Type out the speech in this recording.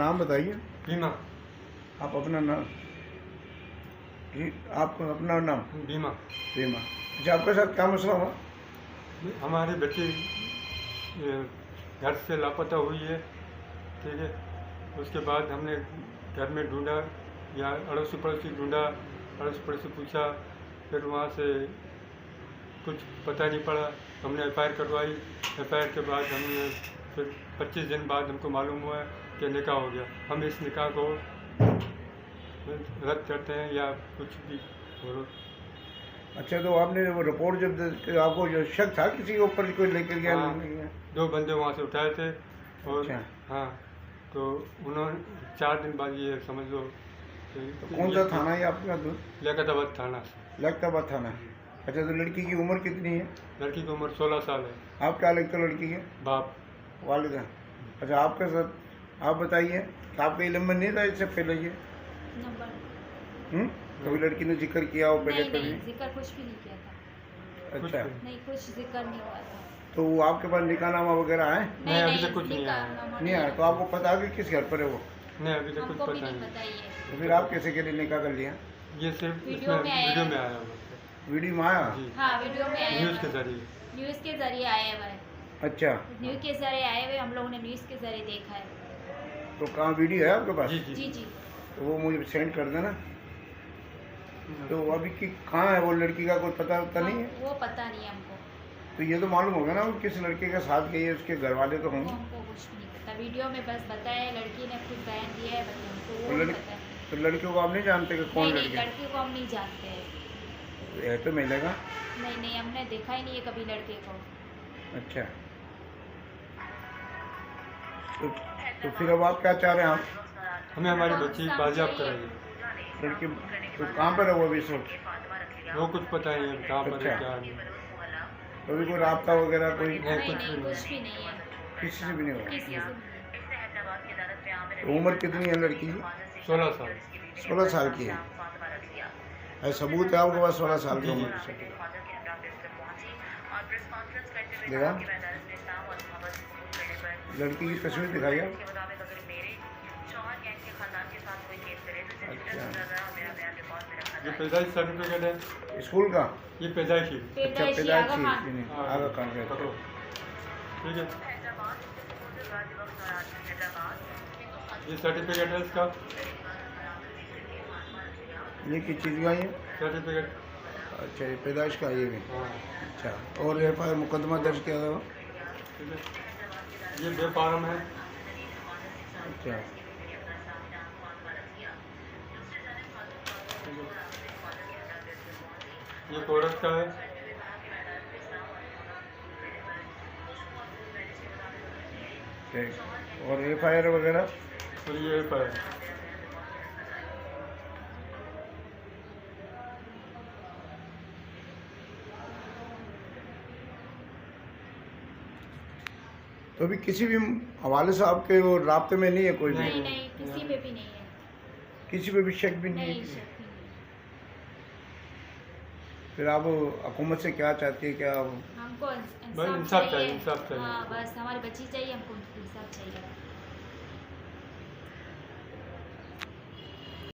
नाम बताइए। बीमा। आप अपना नाम, आप अपना नाम। बीमा। बीमा। अच्छा, आपके साथ क्या मसला हुआ? हमारी बच्ची घर से लापता हुई है, ठीक है। उसके बाद हमने घर में ढूंढा या अड़ोसी पड़ोसी ढूंढा, अड़ोसी पड़ोसी पूछा, फिर वहाँ से कुछ पता नहीं पड़ा। हमने एफआईआर करवाई। एफआईआर के बाद हमने फिर 25 दिन बाद हमको मालूम हुआ कि निकाह हो गया। हम इस निकाह को रद्द करते हैं या कुछ भी बोलो। अच्छा, तो आपने वो रिपोर्ट जब आपको जो शक था किसी के ऊपर कोई लेकर गया? हाँ, नहीं गया? 2 बंदे वहाँ से उठाए थे और अच्छा। हाँ, तो उन्होंने 4 दिन बाद ये समझ लो तो कौन सा थाना है आपका? लियाकताबाद थाना से। लियाकताबाद थाना। अच्छा, तो लड़की की उम्र कितनी है? लड़की की उम्र 16 साल है। आप क्या लगते हो लड़की के? बाप। वालिदा। अच्छा, आपके साथ आप बताइए, आपका ये नंबर नहीं था इससे पहले ये? नंबर कभी लड़की ने जिक्र किया हो पहले? नहीं, कभी? नहीं, जिक्र कुछ भी नहीं किया था। अच्छा, नहीं, कुछ जिक्र नहीं हुआ था। तो वो आपके पास निकाहनामा वगैरह है? नहीं, अभी तक कुछ नहीं आया। नहीं आया। तो आपको पता है कि किस घर पर है वो? नहीं, अभी तक हमको कुछ भी पता नहीं नहीं। पता ये। तो फिर आप कैसे के लिए निकाह कर लिया? ये सिर्फ वीडियो इसमें में आया वीडियो है। में आया हुआ है। वीडियो में आया? जी, हाँ, वीडियो में आया न्यूज़ के हुआ है। जरिए। न्यूज़ के जरिए आया हुआ है। अच्छा, न्यूज़ के जरिए आए हुए, हम लोगों ने न्यूज़ के जरिए देखा है। तो कहाँ वीडियो है आपके पास? जी जी। जी, जी। तो वो मुझे सेंड कर देना। तो अभी की कहाँ है वो लड़की का कोई पता वता नहीं है? वो पता नहीं है हमको। तो ये तो मालूम होगा ना वो किस लड़के के साथ गई है, उसके घर वाले तो वो होंगे। हमको कुछ भी नहीं पता। वीडियो में बस बताया, लड़की ने खुद बयान दिया है, बस हमको तो वो नहीं लड़की पता है। तो लड़कियों को आप नहीं जानते कि कौन नहीं, नहीं, लड़के? लड़की को हम नहीं जानते हैं। है तो मिलेगा। नहीं, नहीं, हमने देखा ही नहीं है कभी लड़के को। अच्छा, तो फिर अब आप क्या चाह रहे हैं आप? हमें हमारी बच्ची बाजियाब कराइए। लड़की तो कहाँ पर है वो अभी इस वक्त? वो कुछ पता नहीं है कहाँ पर है, अच्छा। क्या नहीं। तो अभी कोई राब्ता वगैरह कोई नहीं, नहीं, कुछ नहीं, भी नहीं। कुछ भी नहीं है। किसी से भी नहीं हुआ? किसी से भी। तो उम्र कितनी है लड़की की? 16 साल। 16 साल की है। अरे सबूत है आपके पास 16 साल की जी, जी। उम्र की? देखा, लड़की की तस्वीर दिखाई आप? अच्छा, ये पैदाइश सर्टिफिकेट है। स्कूल का? ये पैदाइशी। अच्छा, पैदाइशी पैदाइशी आगा खान। नहीं, हाँ, आगा खान का। पकड़ो। ठीक है, ये सर्टिफिकेट है इसका। ये किस चीज़ का है? सर्टिफिकेट। अच्छा, ये पैदाइश का ये भी। हाँ, अच्छा, और एफआईआर मुकदमा दर्ज किया था? ठीक है। ये बेफारम है। अच्छा, ये कोरट का है। ठीक। और एफआईआर वगैरह? और ये पर तो अभी किसी भी हवाले से आपके वो राब्ते में नहीं है कोई भी? नहीं, नहीं, किसी पे भी नहीं है। किसी पे भी शक भी नहीं नहीं, है? शक भी नहीं। फिर आप हुकूमत से क्या चाहती है? क्या हमको बस इंसाफ इंसाफ चाहिए, चाहिए। इंसाफ चाहिए। हाँ, बस हमारी बच्ची चाहिए, हमको इंसाफ चाहिए।